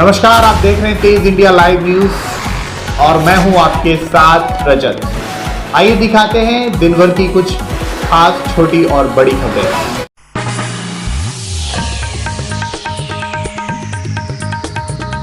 नमस्कार, आप देख रहे हैं तेज इंडिया लाइव न्यूज और मैं हूं आपके साथ रजत। आइए दिखाते हैं दिन भर की कुछ खास छोटी और बड़ी खबरें।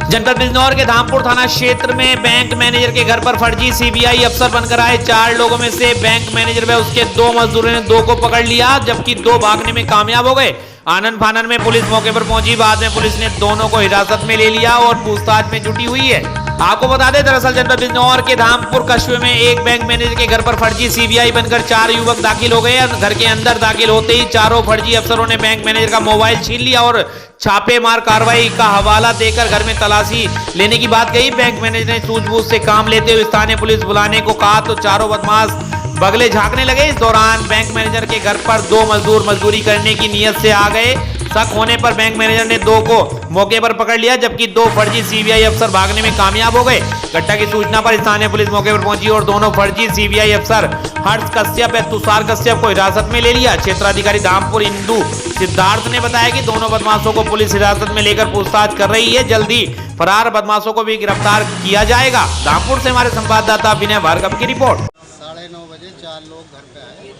जनपद बिजनौर के धामपुर थाना क्षेत्र में बैंक मैनेजर के घर पर फर्जी सीबीआई अफसर बनकर आए 4 लोगों में से बैंक मैनेजर व उसके 2 मजदूरों ने 2 को पकड़ लिया, जबकि 2 भागने में कामयाब हो गए। आनन फानन में पुलिस मौके पर पहुंची। बाद में पुलिस ने दोनों को हिरासत में ले लिया और पूछताछ में जुटी हुई है। आपको बता दें, दरअसल जनपद बिजनौर के धामपुर कस्बे में एक बैंक मैनेजर के घर पर फर्जी सीबीआई बनकर 4 युवक दाखिल हो गए। घर के अंदर दाखिल होते ही चारों फर्जी अफसरों ने बैंक मैनेजर का मोबाइल छीन लिया और छापेमार कार्रवाई का हवाला देकर घर में तलाशी लेने की बात कही। बैंक मैनेजर ने सूझबूझ से काम लेते हुए स्थानीय पुलिस बुलाने को कहा तो चारों बदमाश बगले झांकने लगे। इस दौरान बैंक मैनेजर के घर पर 2 मजदूर मजदूरी करने की नीयत से आ गए। शक होने पर बैंक मैनेजर ने 2 को मौके पर पकड़ लिया, जबकि 2 फर्जी सीबीआई अफसर भागने में कामयाब हो गए। घटना की सूचना पर स्थानीय पुलिस मौके पर पहुंची और दोनों फर्जी सीबीआई अफसर हर्ष कश्यप व तुषार कश्यप को हिरासत में ले लिया। क्षेत्राधिकारी धामपुर इंदु सिद्धार्थ ने बताया कि दोनों बदमाशों को पुलिस हिरासत में लेकर पूछताछ कर रही है। जल्दी फरार बदमाशों को भी गिरफ्तार किया जाएगा। धामपुर से हमारे संवाददाता विनय भार्गव की रिपोर्ट। 9:30 बजे 4 लोग घर पे आए।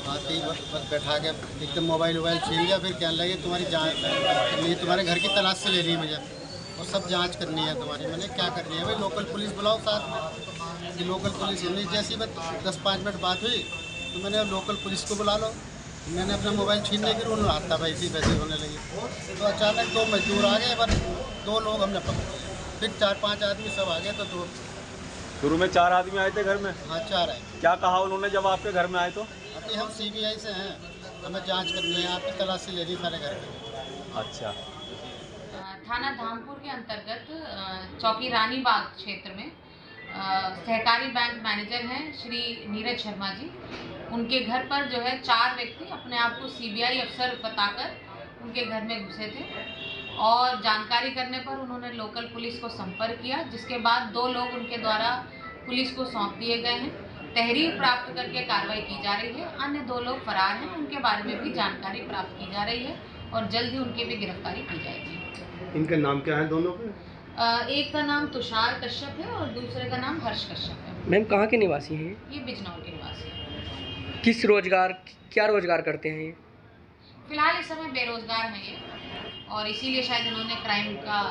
आते ही बस बैठा के एकदम मोबाइल छीन लिया। फिर कहने लगे तुम्हारी जांच करनी है, तुम्हारे घर की तलाशी लेनी है मुझे और सब जांच करनी है तुम्हारी। मैंने क्या करनी है भाई, लोकल पुलिस बुलाओ साथ में। कि लोकल पुलिस नहीं, जैसी बस 10-5 मिनट बात हुई तो मैंने लोकल पुलिस को बुला लो। मैंने अपना मोबाइल छीनने की उन्होंने हाथापाई वैसे होने लगी। तो अचानक 2 मजदूर आ गए, पर 2 लोग हमने पकड़े। फिर 4-5 आदमी सब आ गए। तो 2 शुरू में 4 आदमी आए थे घर में? हाँ, 4 आए। क्या कहा उन्होंने जब आपके घर में आए तो? अभी हम सीबीआई से हैं, हमें जांच करनी है, आपकी तलाशी लेनी सारे घर पे। अच्छा। थाना धामपुर के अंतर्गत चौकी रानी बाग क्षेत्र में सहकारी बैंक मैनेजर हैं श्री नीरज शर्मा जी। उनके घर पर जो है 4 व्यक्ति अपने आप को सीबीआई अफसर बताकर उनके घर में घुसे थे और जानकारी करने पर उन्होंने लोकल पुलिस को संपर्क किया, जिसके बाद 2 लोग उनके द्वारा पुलिस को सौंप दिए गए हैं। तहरीर प्राप्त करके कार्रवाई की जा रही है। अन्य 2 लोग फरार हैं, उनके बारे में भी जानकारी प्राप्त की जा रही है और जल्द ही उनकी भी गिरफ्तारी की जाएगी। इनके नाम क्या है दोनों के? एक का नाम तुषार कश्यप है और दूसरे का नाम हर्ष कश्यप है। मैम कहाँ के निवासी हैं? ये बिजनौर के निवासी है। क्या रोजगार करते हैं ये? फिलहाल इस समय बेरोजगार हैं ये और इसीलिए शायद उन्होंने क्राइम का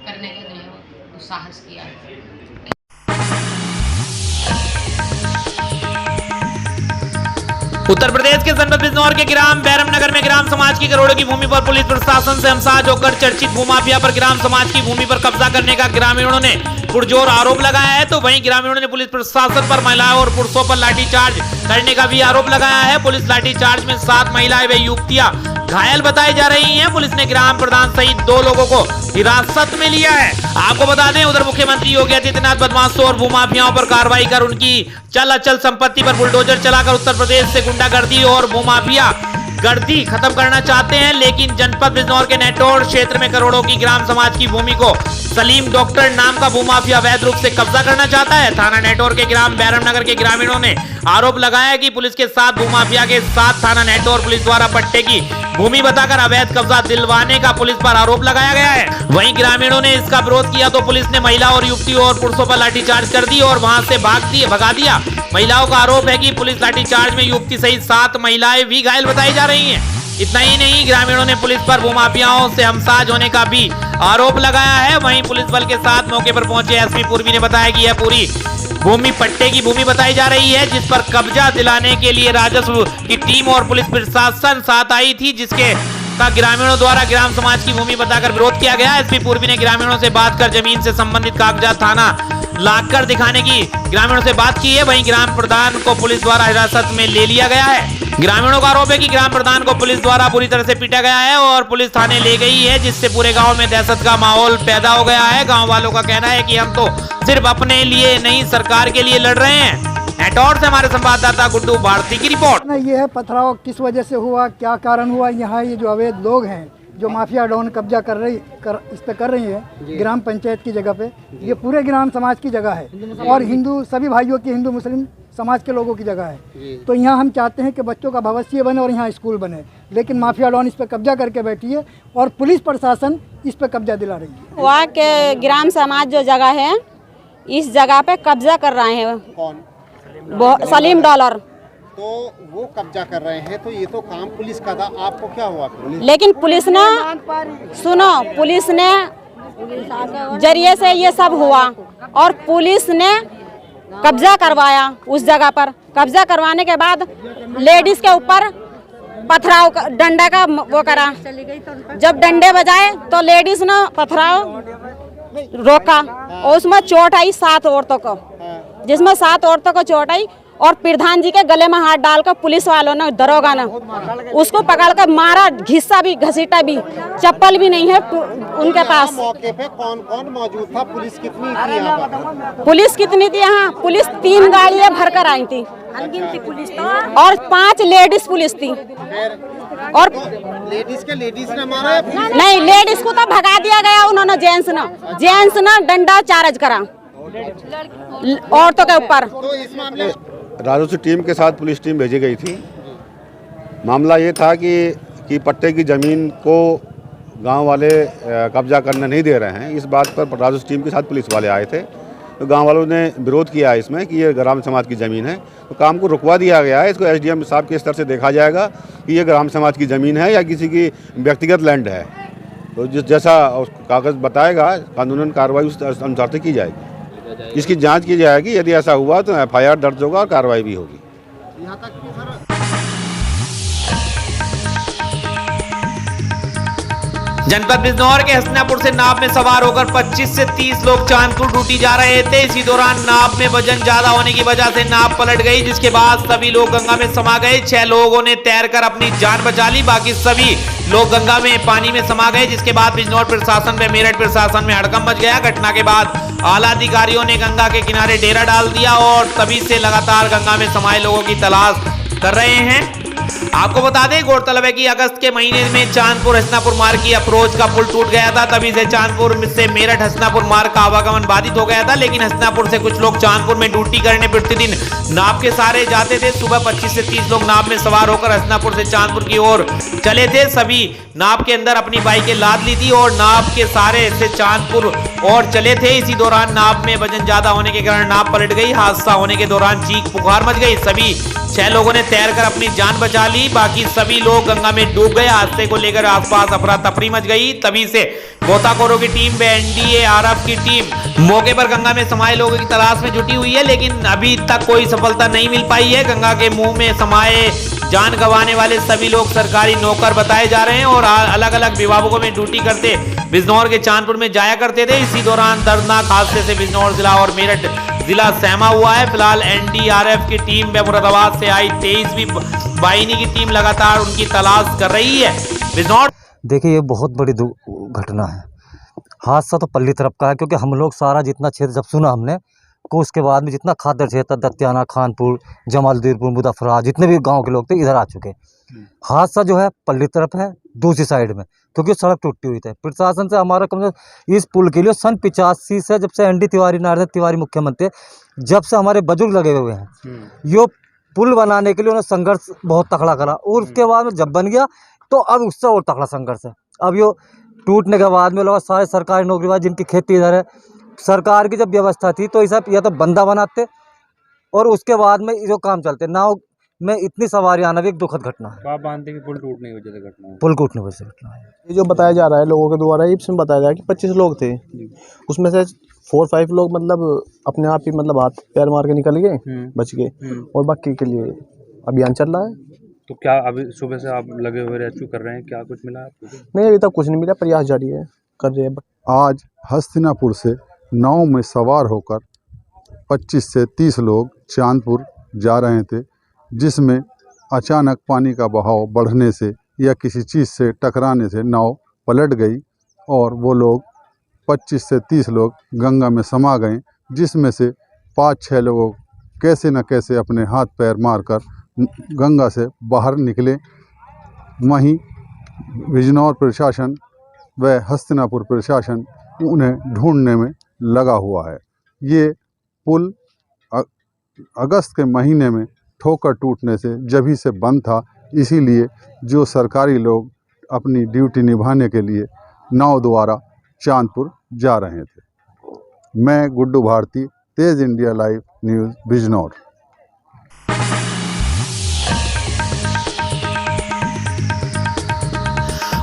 करने का जो है वो साहस किया है। उत्तर प्रदेश के जनपद बिजनौर के ग्राम बैरम नगर में ग्राम समाज की करोड़ों की भूमि पर पुलिस प्रशासन से हमसाज होकर चर्चित भूमाफिया पर ग्राम समाज की भूमि पर कब्जा करने का ग्रामीणों ने पुरजोर आरोप लगाया है। तो वहीं ग्रामीणों ने पुलिस प्रशासन पर महिलाओं और पुरुषों पर लाठीचार्ज करने का भी आरोप लगाया है। पुलिस लाठीचार्ज में 7 महिलाएं व युवतियां घायल बताई जा रही हैं। पुलिस ने ग्राम प्रधान सहित 2 लोगों को हिरासत में लिया है। आपको बता दें, उधर मुख्यमंत्री योगी आदित्यनाथ बदमाशों और भूमाफियाओं पर कार्रवाई कर उनकी चल अचल संपत्ति पर बुलडोजर चलाकर उत्तर प्रदेश से गुंडागर्दी और भूमाफिया गर्दी खत्म करना चाहते हैं। लेकिन जनपद बिजनौर के नेटोर क्षेत्र में करोड़ों की ग्राम समाज की भूमि को सलीम डॉक्टर नाम का भूमाफिया अवैध रूप से कब्जा करना चाहता है। थाना नेटोर के ग्राम बैरम नगर के ग्रामीणों ने आरोप लगाया कि पुलिस के साथ भूमाफिया के साथ थाना नेटोर पुलिस द्वारा पट्टे की भूमि बताकर अवैध कब्जा दिलवाने का पुलिस पर आरोप लगाया गया है। वहीं ग्रामीणों ने इसका विरोध किया तो पुलिस ने महिला और युवतियों और पुरुषों पर लाठीचार्ज कर दी और वहां से भगा दिया। महिलाओं का आरोप है कि पुलिस लाठीचार्ज में युवती सहित 7 महिलाएं भी घायल बताई जा रही हैं। इतना ही नहीं, ग्रामीणों ने पुलिस पर भूमाफियाओं से हमसाज होने का भी आरोप लगाया है। वहीं पुलिस बल के साथ मौके पर पहुंचे एसपी पूर्वी ने बताया कि यह पूरी भूमि पट्टे की भूमि बताई जा रही है, जिस पर कब्जा दिलाने के लिए राजस्व की टीम और पुलिस प्रशासन साथ आई थी, जिसके का ग्रामीणों द्वारा ग्राम समाज की भूमि बताकर विरोध किया गया। एसपी पूर्वी ने ग्रामीणों से बात कर जमीन से संबंधित कागजात थाना लाकर दिखाने की ग्रामीणों से बात की है। वहीं ग्राम प्रधान को पुलिस द्वारा हिरासत में ले लिया गया है। ग्रामीणों का आरोप है कि ग्राम प्रधान को पुलिस द्वारा बुरी तरह से पीटा गया है और पुलिस थाने ले गई है, जिससे पूरे गांव में दहशत का माहौल पैदा हो गया है। गांव वालों का कहना है कि हम तो सिर्फ अपने लिए नहीं सरकार के लिए लड़ रहे हैं। नेटोर से हमारे संवाददाता गुड्डू भारती की रिपोर्ट। ये है पथराव किस वजह से हुआ, क्या कारण हुआ। यहाँ ये जो अवैध लोग हैं जो माफिया डॉन कब्जा इस पे कर रही है ग्राम पंचायत की जगह पे, ये पूरे ग्राम समाज की जगह है और हिंदू सभी भाइयों की, हिंदू मुस्लिम समाज के लोगों की जगह है। तो यहाँ हम चाहते हैं कि बच्चों का भविष्य बने और यहाँ स्कूल बने। लेकिन माफिया डॉन इस पर कब्जा करके बैठी है और पुलिस प्रशासन इस पर कब्जा दिला रही है। वहाँ के ग्राम समाज जो जगह है, इस जगह पे कब्जा कर रहे हैं। कौन? सलीम डॉलर। तो वो कब्जा कर रहे हैं, तो ये तो काम पुलिस का था, आपको क्या हुआ फिर? लेकिन पुलिस ने, सुनो, पुलिस ने जरिए से ये सब हुआ और पुलिस ने कब्जा करवाया उस जगह पर। कब्जा करवाने के बाद लेडीज के ऊपर पथराव, डंडे का वो करा। जब डंडे बजाए तो लेडीज ने पथराव रोका और उसमें चोट आई 7 औरतों को, जिसमें 7 औरतों को चोट आई और प्रधान जी के गले में हाथ डालकर पुलिस वालों ने, दरोगा ने उसको पकड़कर मारा, घिस्सा भी, घसीटा भी, चप्पल भी नहीं है उनके पास। मौके पे कौन कौन मौजूद था? पुलिस कितनी थी यहाँ पर? पुलिस कितनी थी यहाँ? पुलिस 3 गाड़ियाँ भरकर आई थी और 5 लेडीज पुलिस थी। और लेडीज ने मारा? नहीं, लेडीज को तो भगा दिया गया उन्होंने, जेंट्स ने डंडा चार्ज करा औरतों के ऊपर। तो इस मामले राजस्व टीम के साथ पुलिस टीम भेजी गई थी। मामला ये था कि पट्टे की ज़मीन को गांव वाले कब्जा करने नहीं दे रहे हैं। इस बात पर राजस्व टीम के साथ पुलिस वाले आए थे, तो गांव वालों ने विरोध किया इसमें कि ये ग्राम समाज की ज़मीन है, तो काम को रुकवा दिया गया है। इसको एसडीएम साहब के स्तर से देखा जाएगा कि ये ग्राम समाज की ज़मीन है या किसी की व्यक्तिगत लैंड है। तो जैसा कागज़ बताएगा, कानूनन कार्रवाई उस अनुसार से की जाएगी। इसकी जांच की जाएगी, यदि ऐसा हुआ तो एफआईआर दर्ज होगा और कार्रवाई भी होगी। यहाँ तक कि सर जनपद बिजनौर के हसनापुर से नाव में सवार होकर 25 से 30 लोग चांदपुर ड्यूटी जा रहे थे। इसी दौरान नाव में वजन ज्यादा होने की वजह से नाव पलट गई, जिसके बाद सभी लोग गंगा में समा गए। 6 लोगों ने तैरकर अपनी जान बचा ली, बाकी सभी लोग गंगा में पानी में समा गए, जिसके बाद बिजनौर प्रशासन व मेरठ प्रशासन में हड़कंप मच गया। घटना के बाद आला अधिकारियों ने गंगा के किनारे डेरा डाल दिया और तभी से लगातार गंगा में समाये लोगों की तलाश कर रहे हैं। आपको बता दें, गौरतलब है कि अगस्त के महीने में चांदपुर हसनापुर मार्ग की अप्रोच का पुल टूट गया था। तभी से चांदपुर से मेरठ हसनापुर मार्ग का आवागमन बाधित हो गया था। लेकिन हसनापुर से कुछ लोग चांदपुर में ड्यूटी करने प्रतिदिन नाव के सहारे जाते थे। सुबह 25 से 30 लोग नाव में सवार होकर हसनापुर से चांदपुर की ओर चले थे। सभी नाव के अंदर अपनी बाइकें लाद ली थी और नाव के सहारे से चांदपुर और चले थे। इसी दौरान नाव में वजन ज्यादा होने के कारण नाव पलट गई। हादसा होने के दौरान चीख पुकार मच गई। सभी 6 लोगों ने तैरकर अपनी जान बचा ली, बाकी सभी लोग गंगा में डूब गए। हादसे को लेकर आसपास अफरा तफरी मच गई। तभी से गोताखोरों की टीम व एनडीआरएफ की टीम मौके पर गंगा में समाये लोगों की तलाश में जुटी हुई है, लेकिन अभी तक कोई सफलता नहीं मिल पाई है। गंगा के मुंह में समाये जान गंवाने वाले सभी लोग सरकारी नौकर बताए जा रहे हैं और अलग अलग विभागों में ड्यूटी करते बिजनौर के चांदपुर में जाया करते थे। इसी दौरान दर्दनाक हादसे से बिजनौर जिला और मेरठ जिला सहमा हुआ है। फिलहाल एनडीआरएफ की टीम व मुरादाबाद से आई 23वीं वाहिनी की टीम लगातार उनकी तलाश कर रही है। बिजनौर देखिए, ये बहुत बड़ी घटना है। हादसा तो पल्ली तरफ का है, क्योंकि हम लोग सारा जितना क्षेत्र जब सुना हमने को उसके बाद में जितना खादर क्षेत्र, दत्याना, खानपुर, जमालदीरपुर, मुजफ्फराबाद, जितने भी गांव के लोग थे इधर आ चुके। हादसा जो है पल्ली तरफ है, दूसरी साइड में, क्योंकि सड़क टूटी हुई थी। प्रशासन से हमारा कम इस पुल के लिए सन 85 से, जब से एनडी तिवारी, नारायण तिवारी मुख्यमंत्री, जब से हमारे बुजुर्ग लगे हुए हैं, यो पुल बनाने के लिए उन्होंने संघर्ष बहुत तगड़ा करा। और उसके बाद में जब बन गया तो अब उससे और तगड़ा संघर्ष है। अब यो टूटने के बाद में लोग सारे सरकारी नौकरी वाले जिनकी खेती इधर है, सरकार की जब व्यवस्था थी तो ऐसा या तो बंदा बनाते और उसके बाद में जो काम चलते। नाव में इतनी सवारी आना भी एक दुखद घटना है। आप मानते हैं कि पुल टूटने की वजह से घटना है? पुल टूटने की वजह से घटना है। ये जो बताया जा रहा है लोगों के द्वारा, इसमें बताया जा रहा है कि 25 लोग थे, उसमें से 4-5 लोग मतलब अपने आप ही मतलब हाथ पैर मार के निकल गए, बच गए, और बाकी के लिए अभियान चल रहा है। तो क्या अभी सुबह से आप लगे हुए रेस्क्यू कर रहे हैं, क्या कुछ मिला आपको? नहीं, अभी तक कुछ नहीं मिला, प्रयास जारी है, कर रहे हैं। आज हस्तिनापुर से नाव में सवार होकर 25 से 30 लोग चांदपुर जा रहे थे, जिसमें अचानक पानी का बहाव बढ़ने से या किसी चीज़ से टकराने से नाव पलट गई और वो लोग 25 से 30 लोग गंगा में समा गए, जिसमें से 5-6 लोग कैसे न कैसे अपने हाथ पैर मारकर गंगा से बाहर निकले। वहीं बिजनौर प्रशासन व हस्तिनापुर प्रशासन उन्हें ढूंढने में लगा हुआ है। ये पुल अगस्त के महीने में ठोकर टूटने से जभी से बंद था। इसीलिए जो सरकारी लोग अपनी ड्यूटी निभाने के लिए नाव द्वारा चांदपुर जा रहे थे। मैं गुड्डू भारती, तेज India live news Bijnor.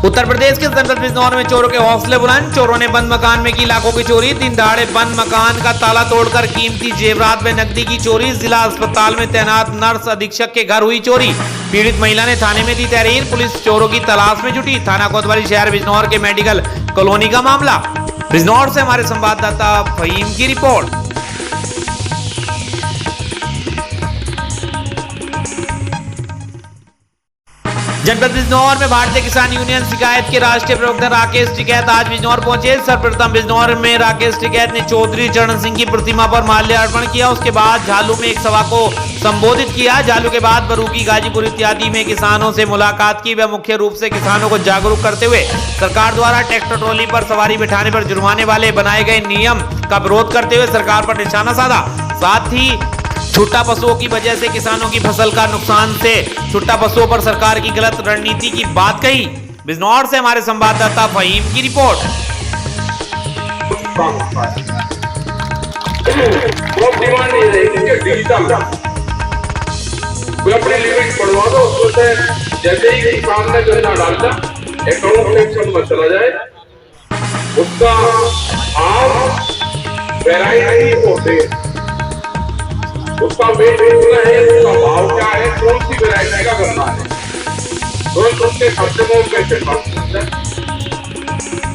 Uttar Pradesh के जनपद बिजनौर में चोरों के हौसले बुलंद। चोरों ने बंद मकान में की लाखों की चोरी। दिन दहाड़े बंद मकान का ताला तोड़कर कीमती जेवरात में नकदी की चोरी। जिला अस्पताल में तैनात नर्स अधीक्षक के घर हुई चोरी। पीड़ित महिला ने थाने में दी तहरीर। पुलिस चोरों की तलाश में जुटी। थाना कोतवाली शहर बिजनौर के मेडिकल कॉलोनी का मामला। बिजनौर से हमारे संवाददाता फहीम की रिपोर्ट। जनपद बिजनौर में भारतीय किसान यूनियन शिकायत के राष्ट्रीय प्रवक्ता राकेश टिकैत आज बिजनौर पहुंचे। सर्वप्रथम बिजनौर में राकेश टिकैत ने चौधरी चरण सिंह की प्रतिमा पर माल्यार्पण किया। उसके बाद झालू में एक सभा को संबोधित किया। झालू के बाद बरूकी, गाजीपुर इत्यादि में किसानों से मुलाकात की। वह मुख्य रूप से किसानों को जागरूक करते हुए सरकार द्वारा ट्रैक्टर ट्रॉली पर सवारी बिठाने पर जुर्माने वाले बनाए गए नियम का विरोध करते हुए सरकार पर निशाना साधा। साथ ही छुट्टा पशुओं की वजह से किसानों की फसल का नुकसान से छुट्टा पशुओं पर सरकार की गलत रणनीति की बात कही। बिजनौर से हमारे संवाददाता फहीम की रिपोर्ट। अपनी लिमिट बढ़वा दो, उससे जैसे ही किसान ने गन्ना डालता अकाउंट सेक्शन में चला जाए, उसका आम वैरायटी होते, उसका वेट कितना है, उसका भाव क्या है, कौन सी वैरायटी का गन्ना है, तुरंत उसके खाते में पैसे खर्च होते हैं।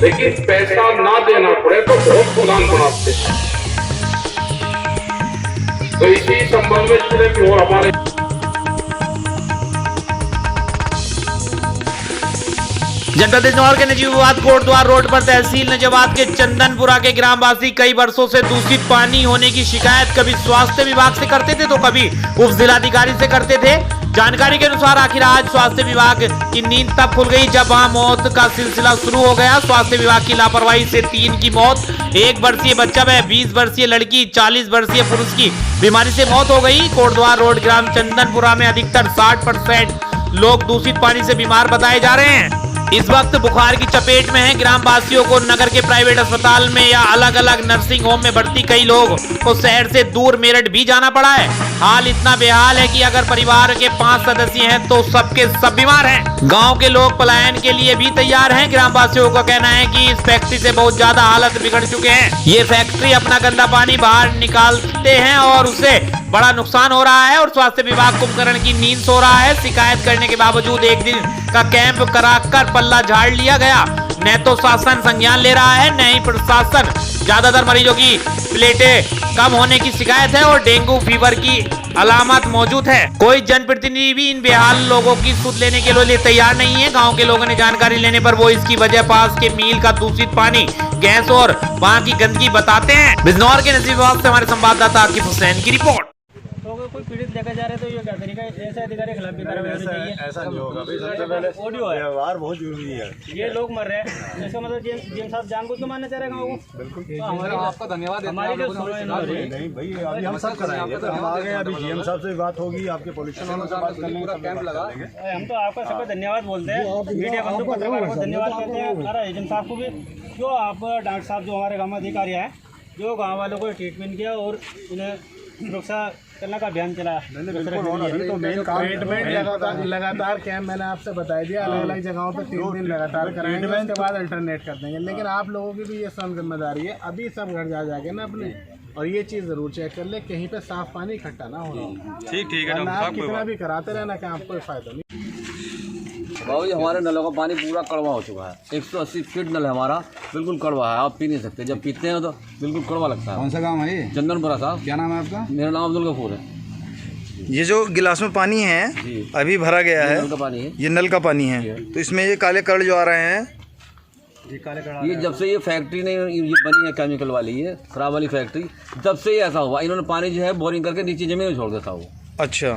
लेकिन पैसा ना देना पड़े तो बहुत गुलाम बनाते हैं। तो इसी संबंध में जिले की और हमारे जनपद बिजनौर के नजीबाबाद कोटद्वार रोड पर तहसील नजीबाबाद के चंदनपुरा के ग्रामवासी कई वर्षों से दूषित पानी होने की शिकायत कभी स्वास्थ्य विभाग से करते थे तो कभी उप जिलाधिकारी से करते थे। जानकारी के अनुसार आखिर आज स्वास्थ्य विभाग की नींद तब खुल गई जब वहां मौत का सिलसिला शुरू हो गया। स्वास्थ्य विभाग की लापरवाही से 3 की मौत, 1 वर्षीय बच्चा व 20 वर्षीय लड़की, 40 वर्षीय पुरुष की बीमारी से मौत हो गई। कोटद्वार रोड ग्राम चंदनपुरा में अधिकतर 60% लोग दूषित पानी से बीमार बताए जा रहे हैं। इस वक्त बुखार की चपेट में है। ग्रामवासियों को नगर के प्राइवेट अस्पताल में या अलग अलग नर्सिंग होम में भर्ती कई लोग को शहर से दूर मेरठ भी जाना पड़ा है। हाल इतना बेहाल है कि अगर परिवार के 5 सदस्य हैं तो सबके सब बीमार हैं। गांव के लोग पलायन के लिए भी तैयार हैं। ग्रामवासियों का कहना है कि इस फैक्ट्री से बहुत ज्यादा हालत बिगड़ चुके हैं। ये फैक्ट्री अपना गंदा पानी बाहर निकालते हैं और उससे बड़ा नुकसान हो रहा है और स्वास्थ्य विभाग कुंभकर्ण की नींद सो रहा है। शिकायत करने के बावजूद एक दिन का कैंप कराकर पल्ला झाड़ लिया गया। न तो शासन संज्ञान ले रहा है, न ही प्रशासन। ज्यादातर मरीजों की प्लेटें कम होने की शिकायत है और डेंगू फीवर की अलामत मौजूद है। कोई जनप्रतिनिधि भी इन बेहाल लोगों की सुध लेने के लिए तैयार नहीं है। गांव के लोगों ने जानकारी लेने पर वो इसकी वजह पास के मील का दूषित पानी, गैस और वहां की गंदगी बताते हैं। बिजनौर के नजीबाबाद से हमारे संवाददाता आकिफ हुसैन की रिपोर्ट। कोई पीड़ित लेकर जा रहे तो ये क्या तरीका है? ऐसे अधिकारी के खिलाफ भी कार्रवाई होनी चाहिए। ऐसा नहीं होगा भाई, सबसे पहले ऑडियो है, व्यवहार बहुत जरूरी है। ये लोग मर रहे हैं, इसका मतलब जेएम साहब जानबूझ के मारना चाह रहे हैं को। बिल्कुल, तो आपका धन्यवाद। हमारी जो नहीं भाई, अभी हम सब कराएंगे, तो हम आ गए, अभी जेएम साहब से बात होगी, आपके पोल्यूशन वालों से बात करेंगे, पूरा कैंप लगा। हम तो आपका सबका धन्यवाद बोलते हैं, मीडिया बंधु पत्रकारों को धन्यवाद करते हैं, हमारा एजेंट साहब को भी, जो आप डॉक्टर साहब जो हमारे गाँव में अधिकारी हैं, जो गाँव वालों को ट्रीटमेंट किया और इन्हें सुरक्षा करने का अभियान चला। तो मेन ट्रीटमेंट लगातार कैंप मैंने आपसे बता दिया, अलग अलग जगहों पे 3 दिन लगातार कराएंगे, उसके बाद अल्टरनेट कर देंगे। लेकिन आप लोगों की भी ये सब जिम्मेदारी है, अभी सब घर जा जाके ना अपने, और ये चीज़ ज़रूर चेक कर ले कहीं पे साफ पानी इकट्ठा ना हो। ठीक है, आप कितना भी कराते रहना क्या आपको कोई फायदा नहीं। बाबू जी, हमारे नलों का पानी पूरा कड़वा हो चुका है। 180 फीट नल है हमारा, बिल्कुल कड़वा है, आप पी नहीं सकते। जब पीते हैं तो बिल्कुल कड़वा लगता है। कौन सा गांव है ये? चंदनपुरा साहब। क्या नाम है आपका? मेरा नाम अब्दुल गफूर है। ये जो गिलास में पानी है अभी भरा गया है, नल का पानी है, ये नल का पानी है, तो इसमें ये काले कण जो आ रहे हैं, ये जब से ये फैक्ट्री ने ये बनी है केमिकल वाली, ये खराब वाली फैक्ट्री, जब से ये ऐसा हुआ। इन्होंने पानी जो है बोरिंग करके नीचे जमीन में छोड़ देता वो। अच्छा,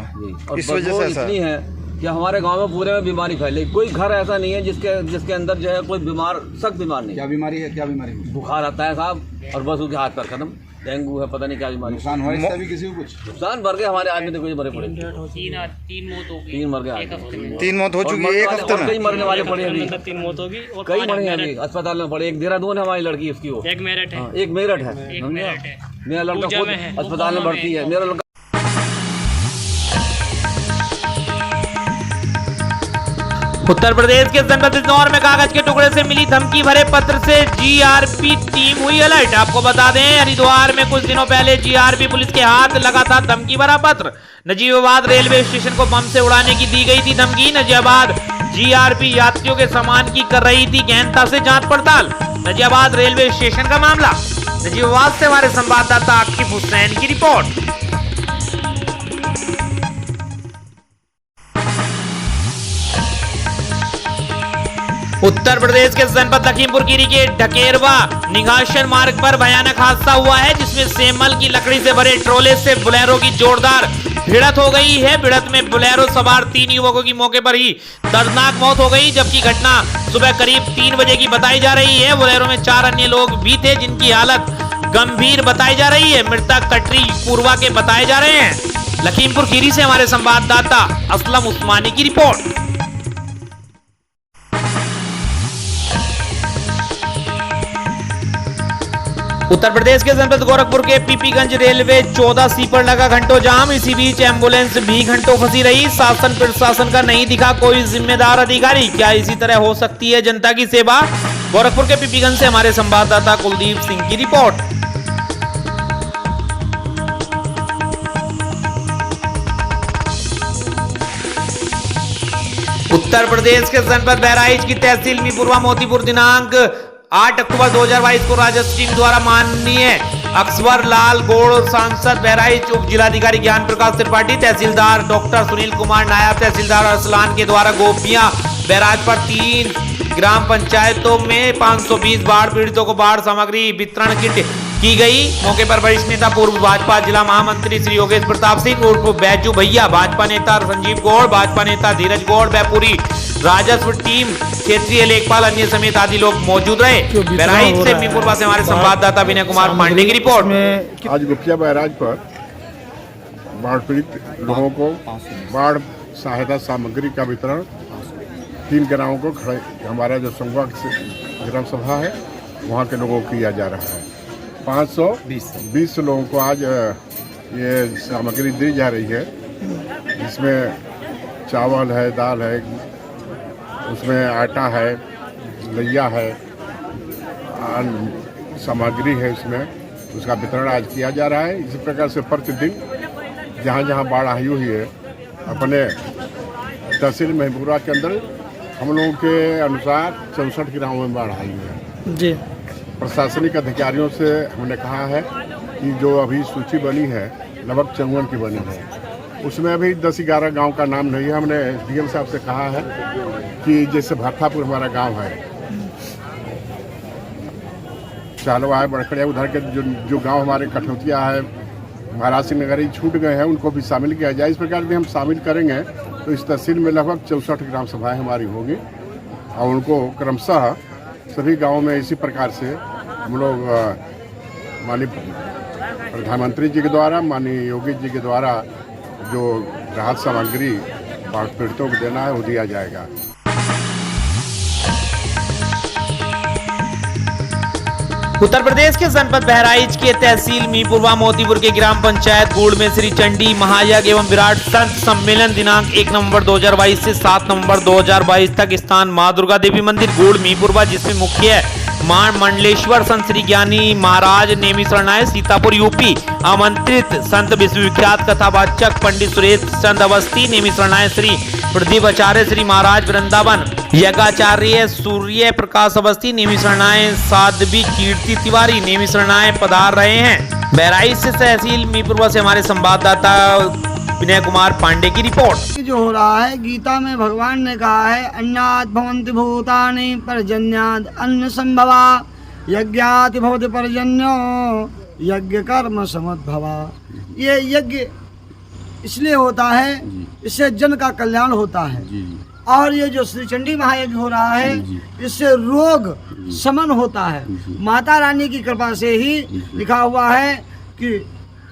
और इस वजह से ऐसा इतनी है कि हमारे गांव में पूरे में बीमारी फैली। कोई घर ऐसा नहीं है जिसके अंदर जो है कोई बीमार, सख्त बीमार नहीं। क्या बीमारी है? क्या बीमारी? बुखार आता है साहब, और बस उसके हाथ पैर खत्म। डेंगू है, पता नहीं क्या बीमारी। नुकसान हुआ इससे भी किसी को कुछ? नुकसान भर गए हमारे आदमी तो कुछ मरे पड़े, 3 मौत हो गई, 3 मर गए, 3 मौत हो चुकी है एक हफ्ते में। कई मरने वाले पड़े अभी, 3 मौत होगी और कई मरे हैं अभी अस्पताल में पड़े। एक देहरादून है हमारी लड़की, उसकी वो एक मेरठ है, एक मेरठ है, मेरा लड़का खुद अस्पताल में भर्ती है। मेरा लड़का उत्तर प्रदेश के जनपद बिजनौर में कागज के टुकड़े से मिली धमकी भरे पत्र से जीआरपी टीम हुई अलर्ट। आपको बता दें, हरिद्वार में कुछ दिनों पहले जीआरपी पुलिस के हाथ लगा था धमकी भरा पत्र। नजीबाबाद रेलवे स्टेशन को बम से उड़ाने की दी गई थी धमकी। नजीबाबाद जीआरपी यात्रियों के सामान की कर रही थी गहनता से जांच पड़ताल। नजीबाबाद रेलवे स्टेशन का मामला। नजीबाबाद से हमारे संवाददाता आकिब हुसैन की रिपोर्ट। उत्तर प्रदेश के जनपद लखीमपुर खीरी के ढकेरवा निगाशन मार्ग पर भयानक हादसा हुआ है, जिसमें सेमल की लकड़ी से भरे ट्रोले से बोलेरो की जोरदार भिड़त हो गई है। भिड़त में बोलेरो सवार 3 युवकों की मौके पर ही दर्दनाक मौत हो गई, जबकि घटना सुबह करीब 3 बजे की बताई जा रही है। बोलेरो में 4 अन्य लोग भी थे, जिनकी हालत गंभीर बताई जा रही है। मृतक कटरी पूर्वा के बताए जा रहे हैं। लखीमपुर खीरी से हमारे संवाददाता असलम उस्मानी की रिपोर्ट। उत्तर प्रदेश के जनपद गोरखपुर के पीपीगंज रेलवे 14 सी पर लगा घंटों जाम। इसी बीच एम्बुलेंस भी घंटों फंसी रही। शासन प्रशासन का नहीं दिखा कोई जिम्मेदार अधिकारी। क्या इसी तरह हो सकती है जनता की सेवा? गोरखपुर के पीपीगंज से हमारे संवाददाता कुलदीप सिंह की रिपोर्ट। उत्तर प्रदेश के जनपद बहराइच की तहसील मीपुरवा मोतीपुर दिनांक 8 अक्टूबर 2022 को राजस्व टीम द्वारा माननीय अक्सर लाल गौड़ सांसद बहराइच उप जिलाधिकारी ज्ञान प्रकाश त्रिपाठी, तहसीलदार डॉक्टर सुनील कुमार, नायब तहसीलदार अरसलान के द्वारा गोपियां बैराज पर 3 ग्राम पंचायतों में 520 बाढ़ पीड़ितों को बाढ़ सामग्री वितरण किट की गई। मौके पर वरिष्ठ नेता पूर्व भाजपा जिला महामंत्री श्री योगेश प्रताप सिंह उर्फ बैजू भैया, भाजपा नेता संजीव गौड़, भाजपा नेता धीरज गौड़, पूरी राजस्व टीम, क्षेत्रीय लेखपाल, अन्य समेत आदि लोग मौजूद रहे। बहराइच से मीरपुरवा से हमारे संवाददाता विनय कुमार पांडे की रिपोर्ट। आज गुप्तिया बैराज पर बाढ़ पीड़ित लोगों को बाढ़ सहायता सामग्री का वितरण 3 गांवों को हमारा जो संगवा ग्राम सभा है वहाँ के लोगों को किया जा रहा है। 520 लोगों को आज ये सामग्री दी जा रही है, जिसमें चावल है, दाल है, उसमें आटा है, लैया है, सामग्री है, उसमें उसका वितरण आज किया जा रहा है। इसी प्रकार से प्रतिदिन जहाँ जहाँ बाढ़ आई हुई है अपने तहसील महबूबा के अंदर हम लोगों के अनुसार 64 गाँवों में बाढ़ आई है जी। प्रशासनिक अधिकारियों से हमने कहा है कि जो अभी सूची बनी है लगभग 54 की बनी है, उसमें अभी 10-11 गांव का नाम नहीं है। हमने डीएम साहब से कहा है कि जैसे भरथापुर हमारा गांव है, चालवा है, बड़खड़िया, उधर के जो गांव हमारे कठौतिया है, महाराज सिंह नगर छूट गए हैं, उनको भी शामिल किया जाए। इस प्रकार से हम शामिल करेंगे तो इस तहसील में लगभग 64 ग्राम सभाएँ हमारी होगी और उनको क्रमशः सभी गाँवों में इसी प्रकार से हम लोग माननीय प्रधानमंत्री जी के द्वारा, माननीय योगी जी के द्वारा जो राहत सामग्री बाढ़ पीड़ितों को देना है वो दिया जाएगा। उत्तर प्रदेश के जनपद बहराइच के तहसील मीरपुरवा मोतीपुर के ग्राम पंचायत गुड़ में श्री चंडी महायज्ञ एवं विराट संत सम्मेलन दिनांक 1 नवंबर 2022 से 7 नवंबर 2022 तक स्थान मां दुर्गा देवी मंदिर गुड़ मीरपुरवा, जिसमें मुख्य मां मंडलेश्वर संत श्री ज्ञानी महाराज नेमी शरणाए सीतापुर यूपी, आमंत्रित संत विश्वविख्यात कथावाचक पंडित सुरेश चंद अवस्थी नेमी शरणाए, श्री प्रदीप आचार्य श्री महाराज वृंदावन, यज्ञाचार्य सूर्य प्रकाश अवस्थी नेमी शरणाए, साध्वी कीर्ति तिवारी नेमी शरणाए पधार रहे हैं। बहराइच से तहसील मीरपुरवा से हमारे संवाददाता विनय कुमार पांडे की रिपोर्ट। जो हो रहा है, गीता में भगवान ने कहा है अन्नात् भवन्ति भूतानि पर्जन्यात् अन्न संभवा, यज्ञात् भवति पर्जन्यो यज्ञ कर्म समद्भवा। ये यज्ञ इसलिए होता है, इससे जन का कल्याण होता है। और ये जो श्री चंडी महायज्ञ हो रहा है, इससे रोग शमन होता है। माता रानी की कृपा से ही लिखा हुआ है कि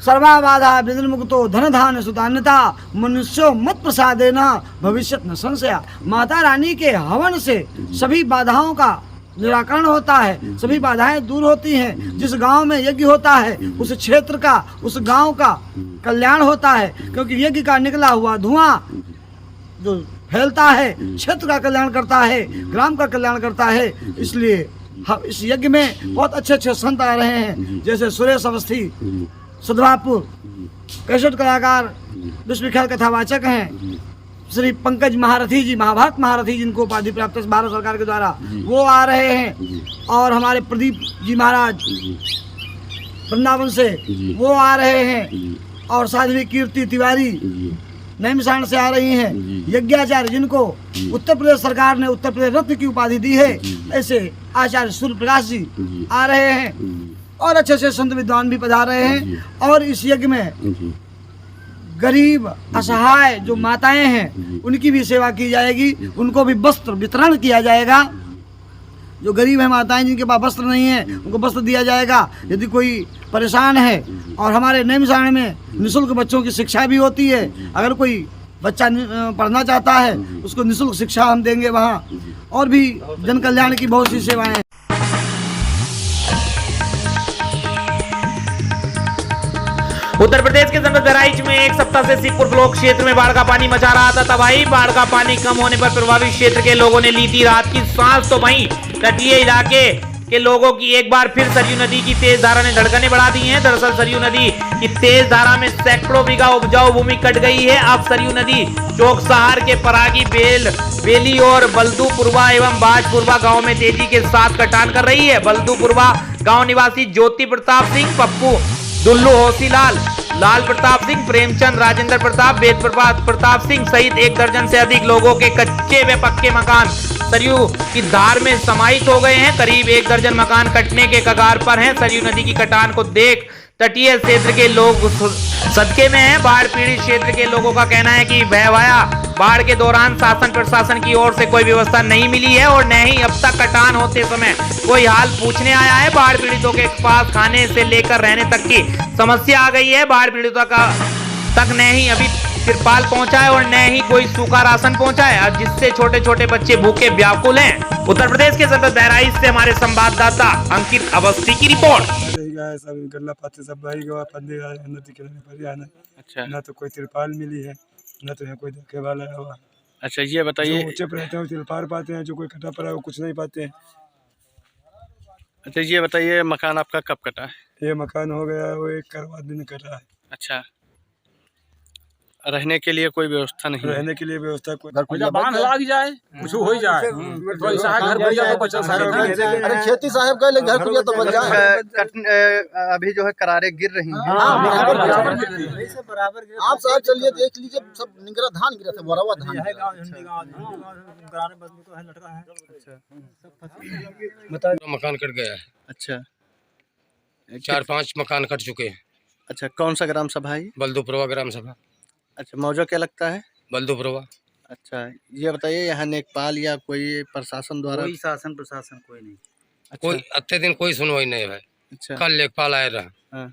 सर्वा बाधा विघ्नमुक्तो धन धान सुतान्यता मनुष्यो मत प्रसादेन भविष्यत न संशया। माता रानी के हवन से सभी बाधाओं का निराकरण होता है, सभी बाधाएं दूर होती हैं। जिस गांव में यज्ञ होता है उस क्षेत्र का, उस गांव का कल्याण होता है, क्योंकि यज्ञ का निकला हुआ धुआं जो फैलता है क्षेत्र का कल्याण करता है, ग्राम का कल्याण करता है। इसलिए इस यज्ञ में बहुत अच्छे अच्छे संत आ रहे हैं, जैसे सुरेश अवस्थी सुधवापुर, कैसेट कलाकार, विश्वविख्यात कथावाचक हैं श्री पंकज महारथी जी, महाभारत महारथी जिनको उपाधि प्राप्त है भारत सरकार के द्वारा, वो आ रहे हैं। और हमारे प्रदीप जी महाराज वृंदावन से वो आ रहे हैं। और साध्वी कीर्ति तिवारी नैमिषारण्य से आ रही हैं। यज्ञाचार्य जिनको उत्तर प्रदेश सरकार ने उत्तर प्रदेश रत्न की उपाधि दी है, ऐसे आचार्य सूर्य प्रकाश जी आ रहे हैं। और अच्छे अच्छे संत विद्वान भी पधार रहे हैं। और इस यज्ञ में गरीब असहाय जो माताएं हैं उनकी भी सेवा की जाएगी, उनको भी वस्त्र वितरण किया जाएगा। जो गरीब है माताएं जिनके पास वस्त्र नहीं है उनको वस्त्र दिया जाएगा। यदि कोई परेशान है, और हमारे नैमिषारण्य में निःशुल्क बच्चों की शिक्षा भी होती है। अगर कोई बच्चा पढ़ना चाहता है उसको निःशुल्क शिक्षा हम देंगे वहाँ। और भी जन कल्याण की बहुत सी सेवाएं हैं। उत्तर प्रदेश के जनपद बहराइच में एक सप्ताह से सीखपुर ब्लॉक क्षेत्र में बाढ़ का पानी मचा रहा था तबाही। बाढ़ का पानी कम होने पर प्रभावित क्षेत्र के लोगों ने ली थी राहत की सांस, तो वहीं तटीय इलाके के लोगों की एक बार फिर सरयू नदी की तेज धारा ने धड़कनें बढ़ा दी हैं। दरअसल सरयू नदी की तेज धारा में सैकड़ों बीघा उपजाऊ भूमि कट गई है। अब सरयू नदी चौक सहार के परागी बेली और बल्दूपुरवा एवं बाजपुरवा गाँव में तेजी के साथ कटान कर रही है। बल्दूपुरवा गाँव निवासी ज्योति प्रताप सिंह, पप्पू दुल्लू होसीलाल, लाल प्रताप सिंह, प्रेमचंद, राजेंद्र प्रताप, वेद प्रताप सिंह सहित 1 दर्जन से अधिक लोगों के कच्चे व पक्के मकान सरयू की धार में समाहित हो गए हैं। करीब 1 दर्जन मकान कटने के कगार पर हैं। सरयू नदी की कटान को देख तटीय क्षेत्र के लोग सदके में हैं। बाढ़ पीड़ित क्षेत्र के लोगों का कहना है कि भयावह बाढ़ के दौरान शासन प्रशासन की ओर से कोई व्यवस्था नहीं मिली है और न ही अब तक कटान होते समय कोई हाल पूछने आया है। बाढ़ पीड़ितों के पास खाने से लेकर रहने तक की समस्या आ गई है। बाढ़ पीड़ितों का तक न ही अभी तिरपाल पहुंचा है और न ही कोई सूखा राशन पहुंचा है, जिससे छोटे छोटे बच्चे भूखे व्याकुल हैं। उत्तर प्रदेश के जनपद बहराइच से हमारे संवाददाता अंकित अवस्थी की रिपोर्ट। सब गल्ला पाते सब भाई गवा पंदे नदी किनारे पर आना। अच्छा, ना तो कोई तिरपाल मिली है, ना तो यहाँ कोई धक्के वाला है। अच्छा, ये बताइए, ऊंचे पर रहते हैं तिरपाल पाते हैं, जो कोई कटा पड़ा है वो कुछ नहीं पाते हैं। अच्छा, ये बताइए, मकान आपका कब कटा है? ये मकान हो गया वो 1 करवा दिन कटा है। अच्छा, रहने के लिए कोई व्यवस्था नहीं? रहने के लिए व्यवस्था कोई बांध लग जाए कुछ हो जाए तो ऐसा घर बन जाए तो बचा सकते। अरे खेती साहब का ले घर खुलिया तो बच जाए। अभी जो है करारे गिर रही हैं। आप साहब चलिए देख लीजिए, सब निगरा धान गिरा था, बोरावा धान। मकान कट गया है। अच्छा, 4-5 मकान कट चुके हैं। अच्छा, कौन सा ग्राम सभा है? बल्दूपुरवा ग्राम सभा। अच्छा, मौजा क्या लगता है? बल्दूपुरवा। अच्छा, ये बताइए, यहाँ नेकपाल या कोई प्रशासन द्वारा? कोई शासन प्रशासन कोई नहीं। अच्छा। कोई अत्ते दिन कोई सुनवाई नहीं भाई। अच्छा, कल लेखपाल आए रहा।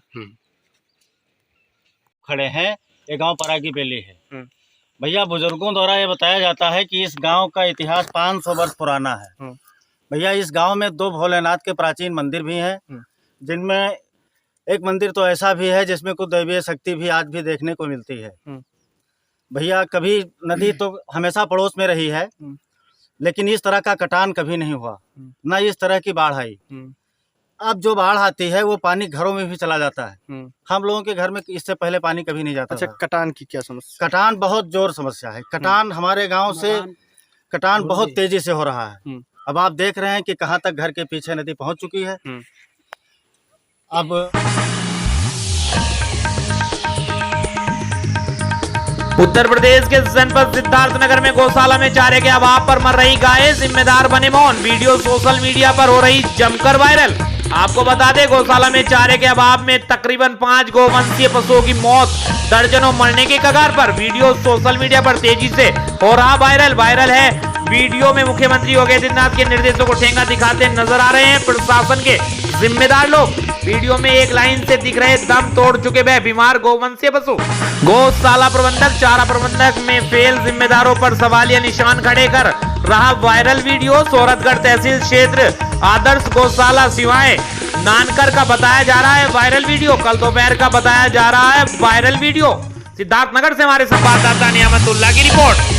खड़े हैं, ये गांव परागी बेली है। भैया, बुजुर्गों द्वारा ये बताया जाता है कि इस गांव का इतिहास 500 वर्ष पुराना है। भैया, इस गांव में 2 भोलेनाथ के प्राचीन मंदिर भी हैं, जिनमें एक मंदिर तो ऐसा भी है जिसमें कुछ दैवीय शक्ति भी आज भी देखने को मिलती है। भैया, कभी नदी तो हमेशा पड़ोस में रही है, लेकिन इस तरह का कटान कभी नहीं हुआ, ना इस तरह की बाढ़ आई। अब जो बाढ़ आती है वो पानी घरों में भी चला जाता है। हम लोगों के घर में इससे पहले पानी कभी नहीं जाता। अच्छा, कटान की क्या समस्या? कटान बहुत जोर समस्या है। कटान हमारे गांव से कटान बहुत तेजी से हो रहा है। अब आप देख रहे हैं कि कहां तक घर के पीछे नदी पहुंच चुकी है। अब उत्तर प्रदेश के जनपद सिद्धार्थनगर में गौशाला में चारे के अभाव पर मर रही गायें, जिम्मेदार बने मौन। वीडियो सोशल मीडिया पर हो रही जमकर वायरल। आपको बता दें, गौशाला में चारे के अभाव में तकरीबन 5 गोवंशीय पशुओं की मौत, दर्जनों मरने के कगार पर। वीडियो सोशल मीडिया पर तेजी से हो रहा वायरल है। वीडियो में मुख्यमंत्री योगी आदित्यनाथ के निर्देशों को ठेंगा दिखाते नजर आ रहे हैं। प्रशासन के जिम्मेदार लोग वीडियो में एक लाइन से दिख रहे दम तोड़ चुके वह बीमार गौवंशीय पशु। गौशाला प्रबंधक चारा प्रबंधक में फेल जिम्मेदारों पर सवालिया निशान खड़े कर रहा वायरल वीडियो। सोरठगढ़ तहसील क्षेत्र आदर्श गौशाला सिवाय नानकर का बताया जा रहा है वायरल वीडियो। कल दोपहर का बताया जा रहा है वायरल वीडियो। सिद्धार्थनगर से हमारे संवाददाता नियामतुल्लाह की रिपोर्ट।